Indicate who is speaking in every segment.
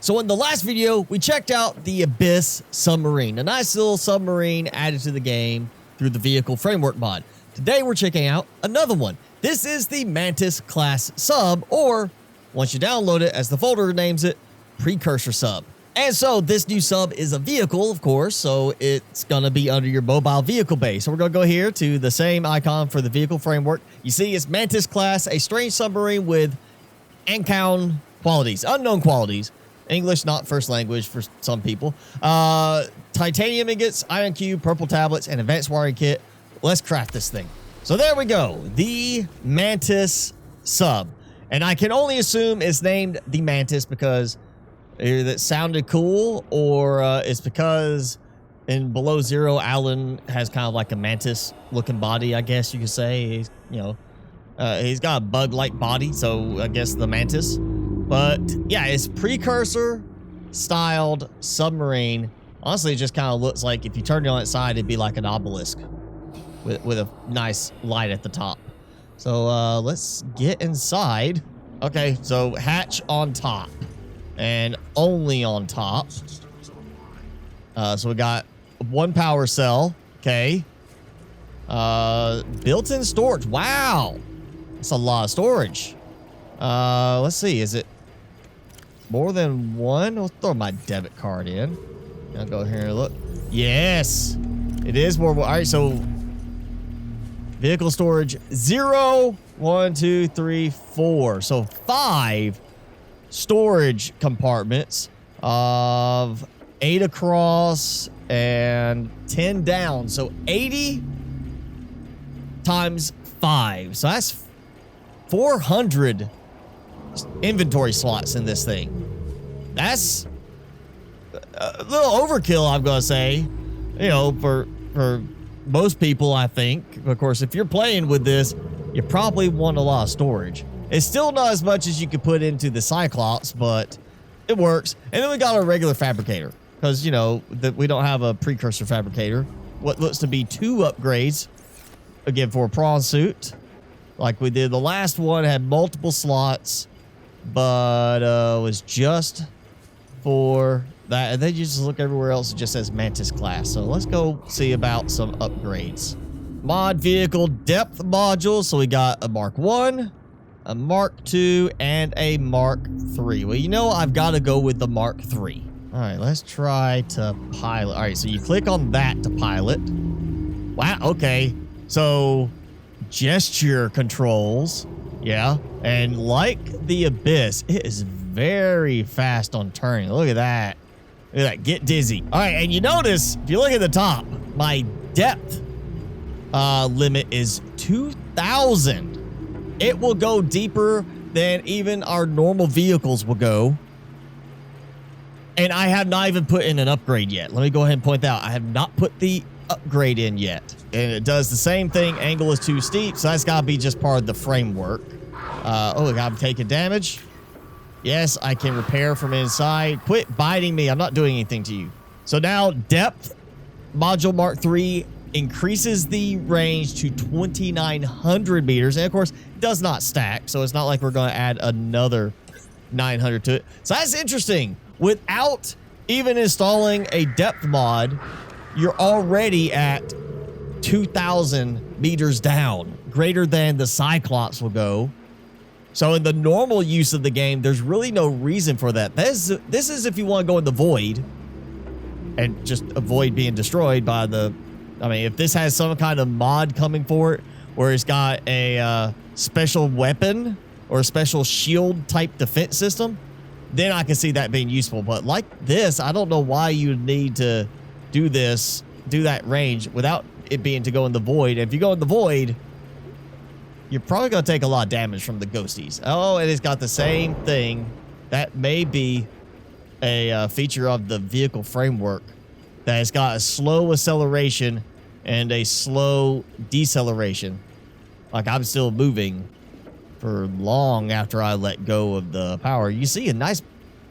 Speaker 1: So in the last video, we checked out the Abyss submarine, a nice little submarine added to the game through the vehicle framework mod. Today, we're checking out another one. This is the Mantis class sub, or once you download it, as the folder names it, Precursor sub. And so this new sub is a vehicle, of course, so it's gonna be under your mobile vehicle base. So we're gonna go here to the same icon for the vehicle framework. You see it's Mantis class, a strange submarine with unknown qualities, English, not first language for some people. Titanium ingots, ion cube, purple tablets, and advanced wiring kit. Let's craft this thing. So there we go, the Mantis sub. And I can only assume it's named the Mantis because either that sounded cool or it's because in Below Zero, Alan has kind of like a mantis looking body, I guess you could say. He's, he's got a bug-like body, so I guess the Mantis. But yeah, it's Precursor styled submarine. Honestly, it just kind of looks like if you turned it on its side, it'd be like an obelisk with a nice light at the top. So let's get inside. Okay, so hatch on top and only on top. So we got one power cell. Okay. Built-in storage. Wow. That's a lot of storage. Let's see. Is it more than one? I'll throw my debit card in. I'll go here and look. Yes, it is more. All right, so vehicle storage 0, 1, 2, 3, 4. So 5 storage compartments of 8 across and 10 down. So 80 times 5. So that's 400 inventory slots in this thing. That's a little overkill, I'm gonna say, for most people. I think, of course, if you're playing with this, you probably want a lot of storage. It's still not as much as you could put into the Cyclops, but it works. And then we got our regular fabricator because that we don't have a precursor fabricator. What looks to be 2 upgrades again for a prawn suit. Like we did the last one, had multiple slots, but was just for that. And then you just look everywhere else, it just says Mantis class. So let's go see about some upgrades. Mod vehicle depth modules. So we got a Mark 1, a Mark 2, and a Mark 3. Well, I've got to go with the Mark 3. All right, let's try to pilot. All right, so you click on that to pilot. Wow, okay. So gesture controls, yeah, and like the Abyss, it is very fast on turning. Look at that. Look at that. Get dizzy. All right, and you notice if you look at the top, my depth limit is 2,000. It will go deeper than even our normal vehicles will go. And I have not even put in an upgrade yet. Let me go ahead and point that out. I have not put the upgrade in yet. And it does the same thing. Angle is too steep, so that's got to be just part of the framework. Oh, I'm taking damage. Yes, I can repair from inside. Quit biting me. I'm not doing anything to you. So now depth module Mark 3 increases the range to 2,900 meters. And of course, it does not stack. So it's not like we're going to add another 900 to it. So that's interesting. Without even installing a depth mod, you're already at 2,000 meters down, greater than the Cyclops will go. So in the normal use of the game, there's really no reason for that. This is if you want to go in the void and just avoid being destroyed by the... I mean, if this has some kind of mod coming for it, where it's got a special weapon or a special shield type defense system, then I can see that being useful. But like this, I don't know why you would need to do that range without it being to go in the void. If you go in the void, you're probably going to take a lot of damage from the ghosties. Oh, and it's got the same thing. That may be a feature of the vehicle framework, that it's got a slow acceleration and a slow deceleration. Like I'm still moving for long after I let go of the power. You see a nice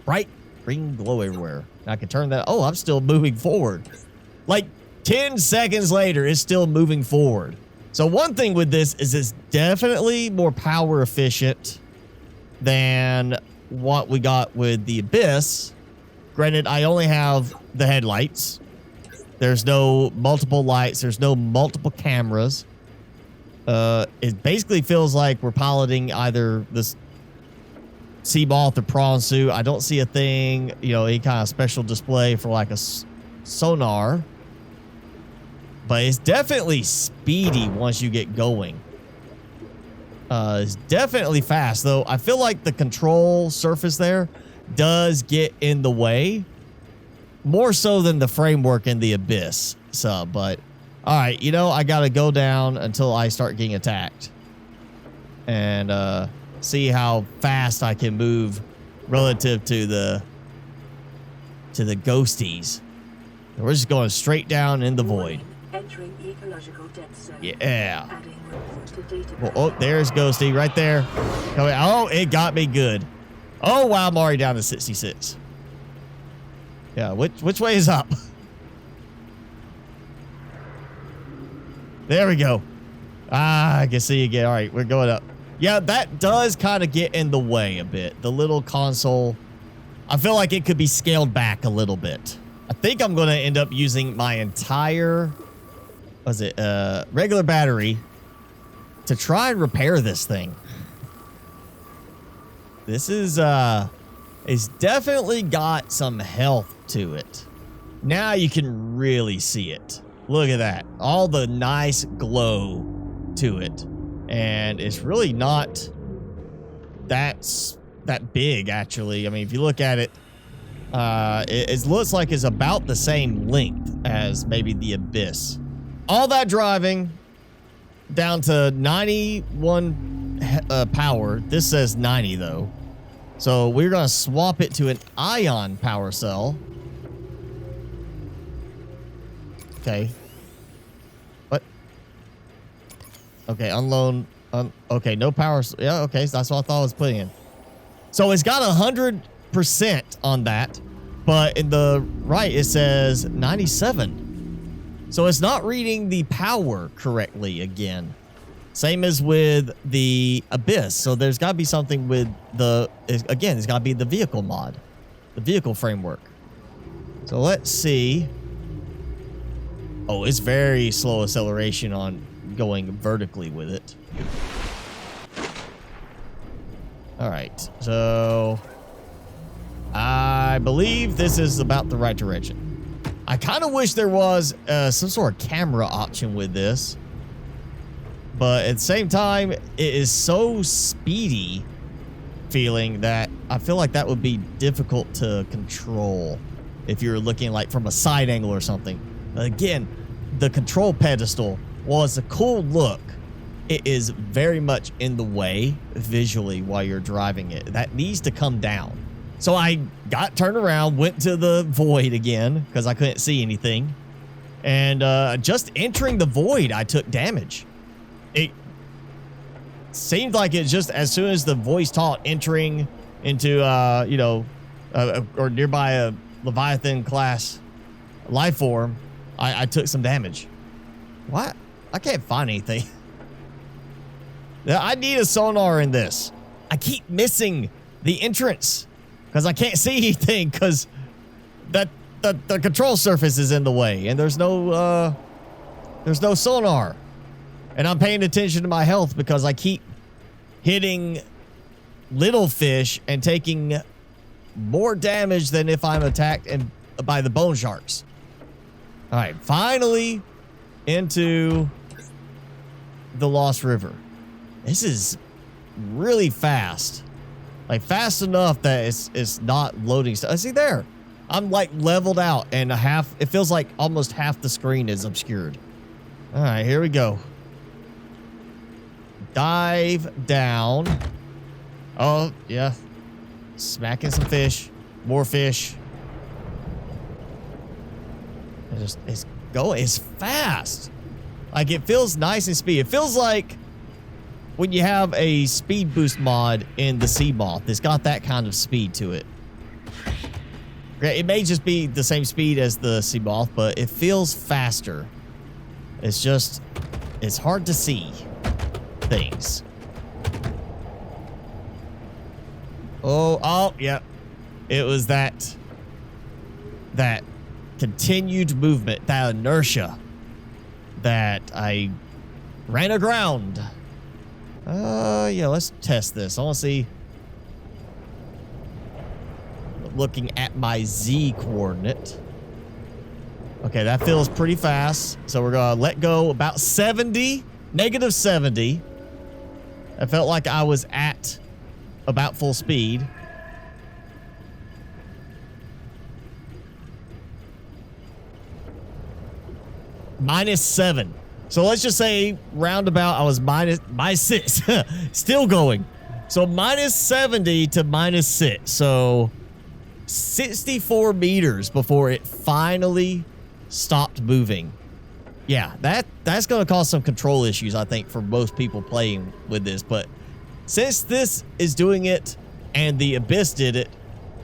Speaker 1: bright green glow everywhere. I can turn that. Oh, I'm still moving forward. Like 10 seconds later, it's still moving forward. So one thing with this is it's definitely more power efficient than what we got with the Abyss. Granted, I only have the headlights. There's no multiple lights. There's no multiple cameras. It basically feels like we're piloting either this sea moth or prawn suit. I don't see a thing, you know, any kind of special display for like a sonar. But it's definitely speedy once you get going. It's definitely fast, though. I feel like the control surface there does get in the way. More so than the framework in the Abyss sub, but all right, you know, I gotta go down until I start getting attacked and see how fast I can move relative to the ghosties. And we're just going straight down in the void.
Speaker 2: Entering ecological depth zone.
Speaker 1: Yeah. Well, oh, there's Ghosty right there. Oh, it got me good. Oh wow, I'm already down to 66. Yeah, which way is up? There we go. Ah, I can see you again. All right, we're going up. Yeah, that does kind of get in the way a bit. The little console, I feel like it could be scaled back a little bit. I think I'm going to end up using my entire, regular battery to try and repair this thing. This is, it's definitely got some health to it. Now you can really see it. Look at that. All the nice glow to it. And it's really not that big, actually. I mean, if you look at it, it looks like it's about the same length as maybe the Abyss. All that driving down to 91 power. This says 90, though. So we're going to swap it to an ion power cell. Okay. What? Okay, unload. Okay, no power. Yeah, okay, so that's what I thought I was putting in. So it's got 100% on that, but in the right it says 97. So it's not reading the power correctly again. Same as with the Abyss. So there's got to be something with the, again, it's got to be the vehicle mod, the vehicle framework. So let's see. Oh, it's very slow acceleration on going vertically with it. All right, so I believe this is about the right direction. I kind of wish there was some sort of camera option with this, but at the same time, it is so speedy feeling that I feel like that would be difficult to control if you're looking like from a side angle or something. Again, the control pedestal, while it's a cool look, it is very much in the way visually while you're driving it. That needs to come down. So I got turned around, went to the void again because I couldn't see anything. And just entering the void, I took damage. It seemed like it just as soon as the voice taught entering into, you know, or nearby a Leviathan class life form, I took some damage. What? I can't find anything. I need a sonar in this. I keep missing the entrance because I can't see anything because the control surface is in the way and there's no sonar. And I'm paying attention to my health because I keep hitting little fish and taking more damage than if I'm attacked by the bone sharks. All right, finally into the Lost River. This is really fast. Like fast enough that it's not loading stuff. See there, I'm like leveled out and it feels like almost half the screen is obscured. All right, here we go. Dive down. Oh, yeah. Smacking some fish. More fish. It's going. It's fast. Like, it feels nice and speedy. It feels like when you have a speed boost mod in the Sea Moth. It's got that kind of speed to it. It may just be the same speed as the Sea Moth, but it feels faster. It's just, it's hard to see things. Oh, yeah. It was that continued movement, that inertia that I ran aground. Yeah, let's test this. I want to see. Looking at my Z coordinate. Okay, that feels pretty fast. So we're going to let go about 70, negative 70. I felt like I was at about full speed. -7. So let's just say roundabout I was minus 6. Still going. So -70 to -6. So 64 meters before it finally stopped moving. Yeah, that's going to cause some control issues, I think, for most people playing with this. But since this is doing it and the Abyss did it,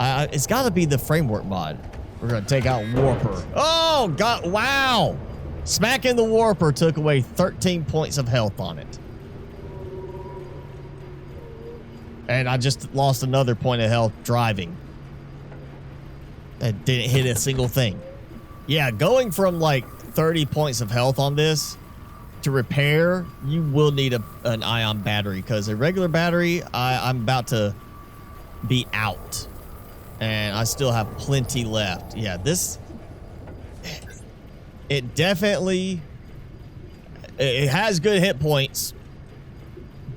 Speaker 1: it's got to be the framework mod. We're going to take out Warper. Oh, God. Wow. Smacking the Warper took away 13 points of health on it. And I just lost another point of health driving. That didn't hit a single thing. Yeah, going from like 30 points of health on this to repair, you will need an ion battery, because a regular battery, I'm about to be out. And I still have plenty left. Yeah, this... It definitely... It has good hit points,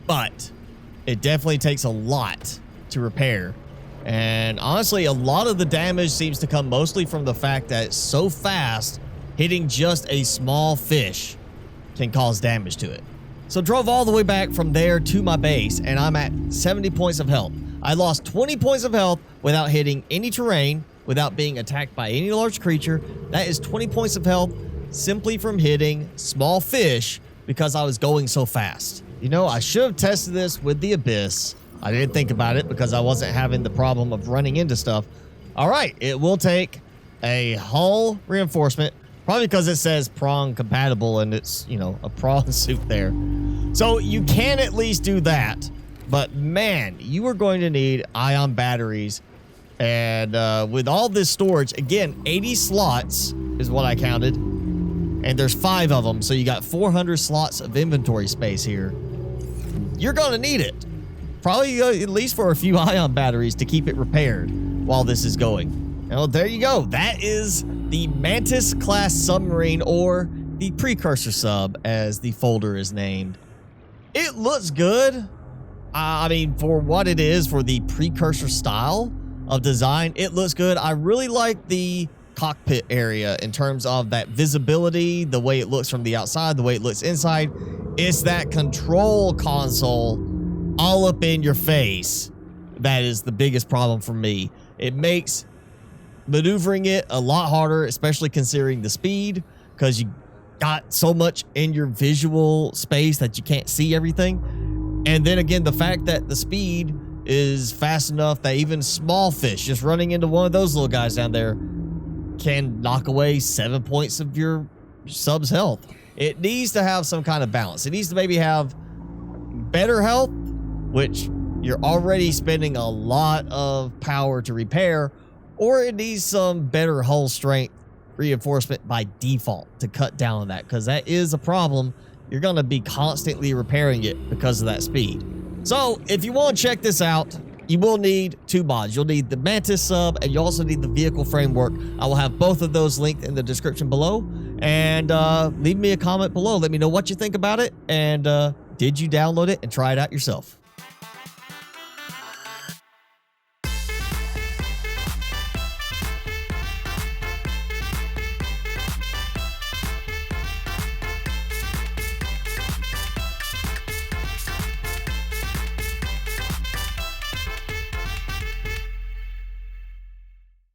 Speaker 1: but it definitely takes a lot to repair. And honestly, a lot of the damage seems to come mostly from the fact that it's so fast, hitting just a small fish can cause damage to it. So drove all the way back from there to my base, and I'm at 70 points of health. I lost 20 points of health without hitting any terrain, without being attacked by any large creature. That is 20 points of health simply from hitting small fish because I was going so fast. You know, I should have tested this with the Abyss. I didn't think about it because I wasn't having the problem of running into stuff. All right, it will take a hull reinforcement, probably because it says prong compatible and it's, you know, a prong suit there. So you can at least do that, but man, you are going to need ion batteries. And with all this storage, again, 80 slots is what I counted, and there's 5 of them, so you got 400 slots of inventory space here. You're going to need it. Probably at least for a few ion batteries to keep it repaired while this is going. Well, there you go. That is the Mantis class submarine, or the Precursor sub, as the folder is named. It looks good. I mean, for what it is, for the Precursor style of design, it looks good. I really like the cockpit area in terms of that visibility, the way it looks from the outside, the way it looks inside. It's that control console all up in your face that is the biggest problem for me. It makes maneuvering it a lot harder, especially considering the speed, because you got so much in your visual space that you can't see everything. And then again, the fact that the speed is fast enough that even small fish just running into one of those little guys down there can knock away 7 points of your sub's health. It needs to have some kind of balance. It needs to maybe have better health, which you're already spending a lot of power to repair, or it needs some better hull strength reinforcement by default to cut down on that, because that is a problem. You're going to be constantly repairing it because of that speed. So if you want to check this out, you will need 2 mods. You'll need the Mantis sub, and you also need the vehicle framework. I will have both of those linked in the description below. And leave me a comment below. Let me know what you think about it, and did you download it and try it out yourself?